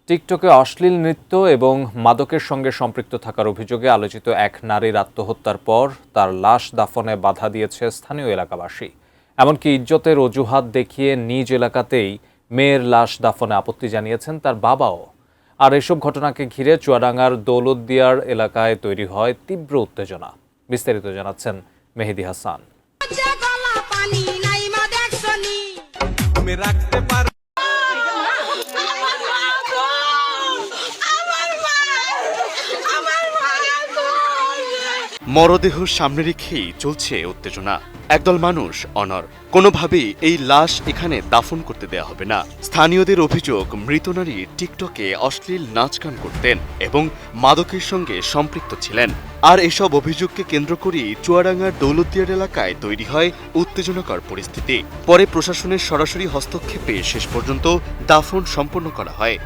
টিকটকে অশ্লীল নৃত্য এবং মাদকের সঙ্গে সম্পৃক্ত থাকার অভিযোগে আলোচিত এক নারীর আত্মহত্যার পর তার লাশ দাফনে বাধা দিয়েছে স্থানীয় এলাকাবাসী। এমনকি ইজ্জতের অজুহাত দেখিয়ে নিজ এলাকাতেই মেয়ের লাশ দাফনে আপত্তি জানিয়েছেন তার বাবাও। আর এসব ঘটনাকে ঘিরে চুয়াডাঙ্গার দৌলতদিয়ার এলাকায় তৈরি হয় তীব্র উত্তেজনা। বিস্তারিত জানাচ্ছেন মেহেদি হাসান। মরদেহ সামনে রেখেই চলছে উত্তেজনা। একদল মানুষ অনড়, কোনোভাবেই এই লাশ এখানে দাফন করতে দেয়া হবে না। স্থানীয়দের অভিযোগ, মৃত নারী টিকটকে অশ্লীল নাচ গান করতেন এবং মাদকের সঙ্গে সম্পৃক্ত ছিলেন। আর এসব অভিযোগকে কেন্দ্র করেই চুয়াডাঙ্গার দৌলতদিয়ার এলাকায় তৈরি হয় উত্তেজনাকর পরিস্থিতি। পরে প্রশাসনের সরাসরি হস্তক্ষেপে শেষ পর্যন্ত দাফন সম্পন্ন করা হয়।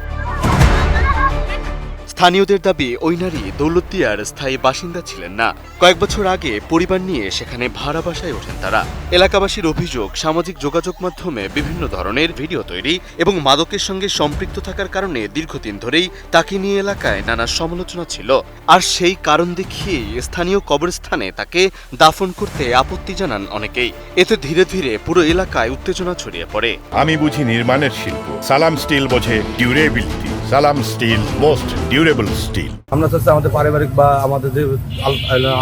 স্থানীয়দের দাবি, ওই নারী দৌলতদিয়ার স্থায়ী বাসিন্দা ছিলেন না। কয়েক বছর আগে পরিবার নিয়ে সেখানে ভাড়া বাসায় ওঠেন তারা। এলাকাবাসীর অভিযোগ, সামাজিক যোগাযোগ মাধ্যমে বিভিন্ন ধরনের ভিডিও তৈরি এবং মাদকের সঙ্গে সম্পৃক্ত থাকার কারণে দীর্ঘদিন ধরেই তাকে নিয়ে এলাকায় নানা সমালোচনা ছিল। আর সেই কারণ দেখিয়েই স্থানীয় কবরস্থানে তাকে দাফন করতে আপত্তি জানান অনেকেই। এতে ধীরে ধীরে পুরো এলাকায় উত্তেজনা ছড়িয়ে পড়ে। আমি বুঝি নির্মাণের শিল্প, সালাম স্টিল বোঝে ডিউরেবিলিটি। সালাম স্টিল, মোস্ট ডিউরেবল স্টিল। আমরা চাচ্ছি আমাদের পারিবারিক বা আমাদের যে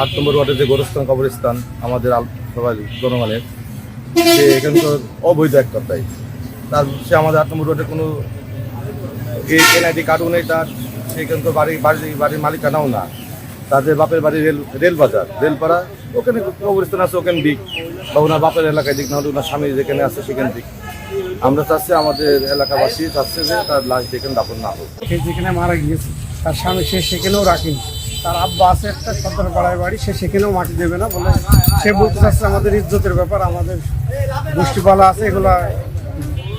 ৮ নম্বর ওয়ার্ডের যে গোরস্থান কবরস্থান আমাদের সবাই জনগণের, সে এখানকার অবৈধ এক কথাই। তার সে আমাদের ৮ নম্বর ওয়ার্ডের কোনো এনআইডি কার্ডও নেই তার, সে এখানকার বাড়ির মালিকানাও না। তাদের বাপের বাড়ি রেলবাজার, রেলপাড়া, ওখানে কবরস্থান আছে, ওখানে দিক বা ওনার বাপের এলাকায় দিক, নাহলে ওনার স্বামী যেখানে আছে সেখানে দিক। আমরা চাচ্ছি, আমাদের এলাকাবাসী চাচ্ছে যে তার লাশ যেখানে দাফন না হোক। সে যেখানে মারা গিয়েছে তার স্বামী সে সেখানেও রাখেনি। তার আব্বা আছে একটা সদর পাড়ায় বাড়ি, সে সেখানেও মাটি দেবে না বলে সে বলতে চাচ্ছে আমাদের ইজ্জতের ব্যাপার, আমাদের গোষ্ঠীপালা আছে, এগুলা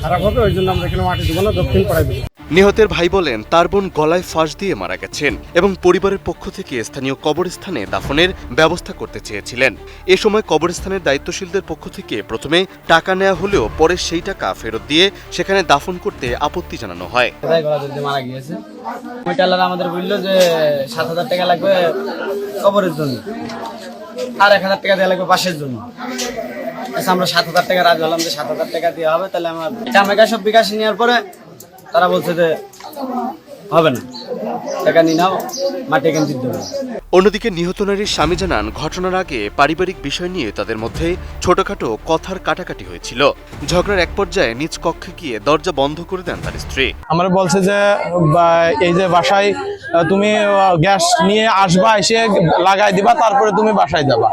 খারাপ হবে, ওই জন্য আমরা এখানে মাটি দেবো না, দক্ষিণ পাড়ায় দেবো। নিহতের ভাই বলেন, তার বোন গলায় ফাঁস দিয়ে মারা গেছেন এবং পরিবারের পক্ষ থেকে স্থানীয় কবরস্থানে দাফনের ব্যবস্থা করতে চেয়েছিলেন। এ সময় কবরস্থানের দায়িত্বশীলদের পক্ষ থেকে প্রথমে টাকা নেওয়া হলেও পরে সেই টাকা ফেরত দিয়ে সেখানে দাফন করতে আপত্তি জানানো হয়। মারা গিয়েছে, আমাদের বললো যে ৭,০০০ টাকা লাগবে কবরের জন্য, আর ১,০০০ টাকা দেওয়া লাগবে বাসের জন্য। আমরা ৭,০০০ টাকা রাজি হলাম যে 7,০০০ টাকা দেওয়া হবে। তাহলে আমার টাকা সব বিকাশ নেওয়ার পরে তারা বলছে যে হবে না, টাকা নিয়ে নাও, মাটি এখানে দিতে হবে। অন্যদিকে নিহত নারীর স্বামী জানান, ঘটনার আগে পারিবারিক বিষয় নিয়ে তাদের মধ্যে ছোটখাটো কথার কাটাকাটি হয়েছিল। ঝগড়ার এক পর্যায়ে নিজ কক্ষে গিয়ে দরজা বন্ধ করে দেন তার স্ত্রী। আমার বলছে যে এই যে বাসায় তুমি গ্যাস নিয়ে আসবা, এসে লাগাই দিবা, তারপরে তুমি বাসায় যাবা,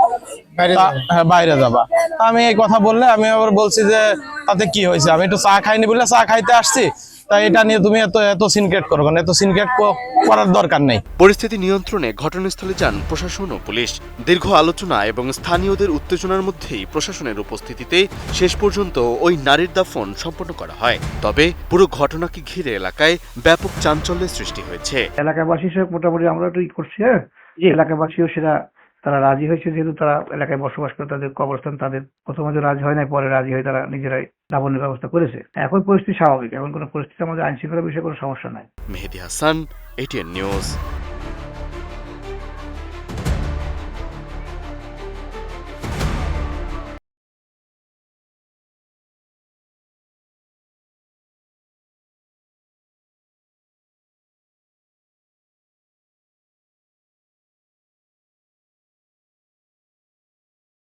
বাইরে যাবা। আমি এই কথা বললে আমি আবার বলছি যে তাতে কি হয়েছে, আমি একটু চা খাইনি বলে চা খাইতে আসছি, তাই এটা নিয়ে তুমি এত সিনক্রেট করো কেন? এত সিনক্রেট করার দরকার নেই। পরিস্থিতি নিয়ন্ত্রণে ঘটনাস্থলে যান প্রশাসন ও পুলিশ। দীর্ঘ আলোচনা এবং স্থানীয়দের উত্তেজনার মধ্যেই প্রশাসনের উপস্থিতিতে শেষ পর্যন্ত ওই নারীর দাফন সম্পন্ন করা হয়। তবে পুরো ঘটনাকে ঘিরে এলাকায় ব্যাপক চাঞ্চল্যের সৃষ্টি হয়েছে। এলাকাবাসী সব মোটামুটি আমরা একটু করছি, এলাকাবাসীও তারা রাজি হয়েছে, যেহেতু তারা এলাকায় বসবাস করে, তাদের কবরস্থান তাদের প্রথমে রাজি হয় না, পরে রাজি হয়ে তারা নিজেরাই দাফনের ব্যবস্থা করেছে। এখন পরিস্থিতি স্বাভাবিক, এখন কোনো পরিস্থিতি আমাদের আইন শৃঙ্খলা বিষয়ে কোনো সমস্যা নাই। Mehedi Hasan, ATN news.